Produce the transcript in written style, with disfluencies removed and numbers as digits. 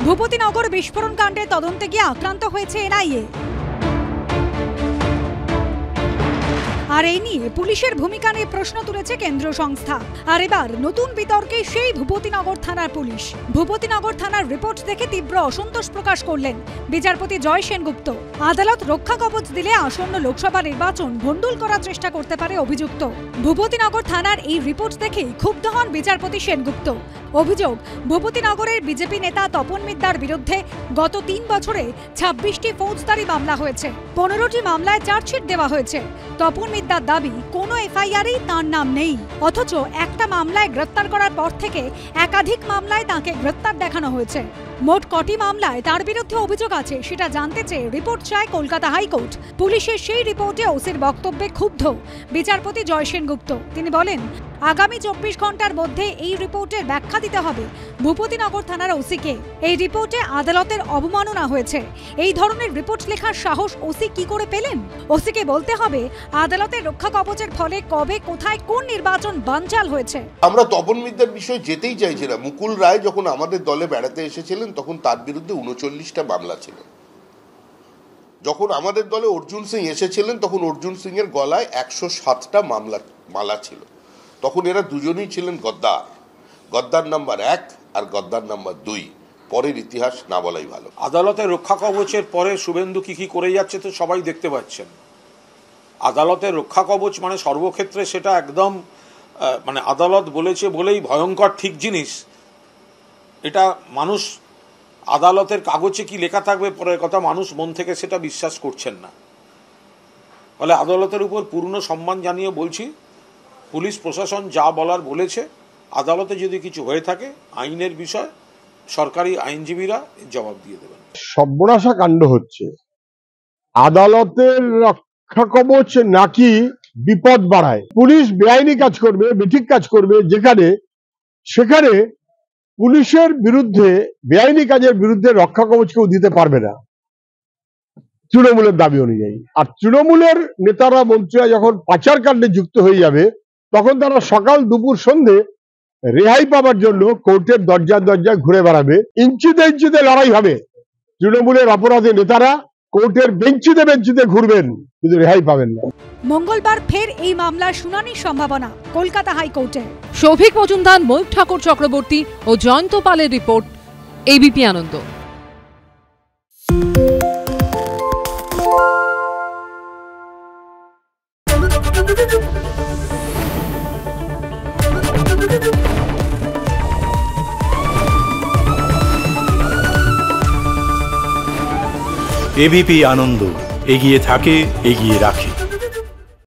ভূপতিনগর বিস্ফোরণ কাণ্ডে তদন্তে গিয়ে আক্রান্ত হয়েছে এনআইএ। আর এই নিয়ে পুলিশের ভূমিকা নিয়ে প্রশ্ন তুলেছে কেন্দ্র সংস্থা। আর এবার নতুন বিতর্কে সেই ভূপতিনগর থানার পুলিশ। ভূপতিনগর থানার রিপোর্ট দেখে তীব্র অসন্তোষ প্রকাশ করলেন বিচারপতি জয় সেনগুপ্ত। আদালত রক্ষা কবচ দিলে আসন্ন লোকসভা নির্বাচন ভণ্ডুল করার চেষ্টা করতে পারে অভিযুক্ত। ভূপতিনগর থানার এই রিপোর্ট দেখেই ক্ষুব্ধ হন বিচারপতি সেনগুপ্ত। অভিযোগ, ভূপতিনগরের বিজেপি নেতা তপন মিদ্দার বিরুদ্ধে গত 3 বছরে 26টি ফৌজদারি মামলা হয়েছে, 15টি মামলায় চার্জশিট দেওয়া হয়েছে। তপন মিদ্দার দাবি, কোনো এফআইআরেই তার নাম নেই, অথচ একটা মামলায় গ্রেপ্তার করার পর থেকে একাধিক মামলায় তাকে গ্রেপ্তার দেখানো হয়েছে। মোট কটি মামলায় তার বিরুদ্ধে অভিযোগ আছে সেটা জানতে চেয়ে রিপোর্ট চায় কলকাতা হাইকোর্ট। পুলিশের সেই রিপোর্টে ওসির বক্তব্যে ক্ষুব্ধ বিচারপতি জয় সেনগুপ্ত। তিনি বলেন, আগামী 24 ঘন্টার মধ্যে এই রিপোর্টের ব্যাখ্যা দিতে হবে ভূপতিনগর থানার ওসিকে। এই রিপোর্টে আদালতের অবমাননা হয়েছে। এই ধরনের রিপোর্ট লেখার সাহস ওসি কি করে পেলেন? ওসিকে বলতে হবে আদালতের রক্ষা কবচের ফলে কবে কোথায় কোন নির্বাচন বানচাল হয়েছে। আমরা তপন মিদ্দার বিষয়ে যেতেই চাইছি না। মুকুল রায় যখন আমাদের দলে বেড়াতে এসেছিলেন তখন তার বিরুদ্ধে 39টা মামলা ছিল। যখন আমাদের দলে অর্জুন সিং এসেছিলেন তখন অর্জুন সিং এর গলায় 107টা মালা ছিল। তখন এরা দুজনেই ছিলেন গদ্দার, গদ্দার নাম্বার 1 আর গদ্দার নাম্বার 2। পরের ইতিহাস না বলাই ভালো। আদালতের রক্ষা কবচের পরে শুভেন্দু কি করে যাচ্ছে তো সবাই দেখতে পাচ্ছেন। আদালতের রক্ষা কবচ মানে সর্বক্ষেত্রে সেটা একদম মানে আদালত বলেছে বলেই ভয়ঙ্কর ঠিক জিনিস। এটা মানুষ আদালতের কাগজে কি লেখা থাকবে পরের কথা, মানুষ মন থেকে সেটা বিশ্বাস করছেন না। ফলে আদালতের উপর পূর্ণ সম্মান জানিয়ে বলছি, পুলিশ প্রশাসন যা বলার বলেছে। আদালতে যদি কিছু হয়ে থাকে আইনের বিষয় সরকারি আইনজীবীরা জবাব দিয়ে দেবেন। সর্বনাশা কাণ্ড হচ্ছে। আদালতের রক্ষা কবচ নাকি বিপদ বাড়ায়। পুলিশ বেআইনি কাজ করবে, বেঠিক কাজ করবে সেখানে পুলিশের বিরুদ্ধে, বেআইনি কাজের বিরুদ্ধে রক্ষা কবচ কেউ দিতে পারবে না তৃণমূলের দাবি অনুযায়ী। আর তৃণমূলের নেতারা মন্ত্রীরা যখন পাচার কাণ্ডে যুক্ত হয়ে যাবে তখন তারা সকাল দুপুর সন্ধে রেহাই পাওয়ার জন্য কোর্টের দরজায় ঘুরে বেড়াবে। ইঞ্চিতে লড়াই হবে। তৃণমূলের অপরাধী নেতারা কোর্টের বেঞ্চিতে ঘুরবেন, কিন্তু রেহাই পাবেন না। মঙ্গলবার ফের এই মামলার শুনানির সম্ভাবনা কলকাতা হাইকোর্টে। সৌভিক মজুমদার, ময়ূখ ঠাকুর চক্রবর্তী ও জয়ন্ত পালের রিপোর্ট, এবিপি আনন্দ। এবিপি আনন্দ, এগিয়ে থাকে, এগিয়ে রাখে।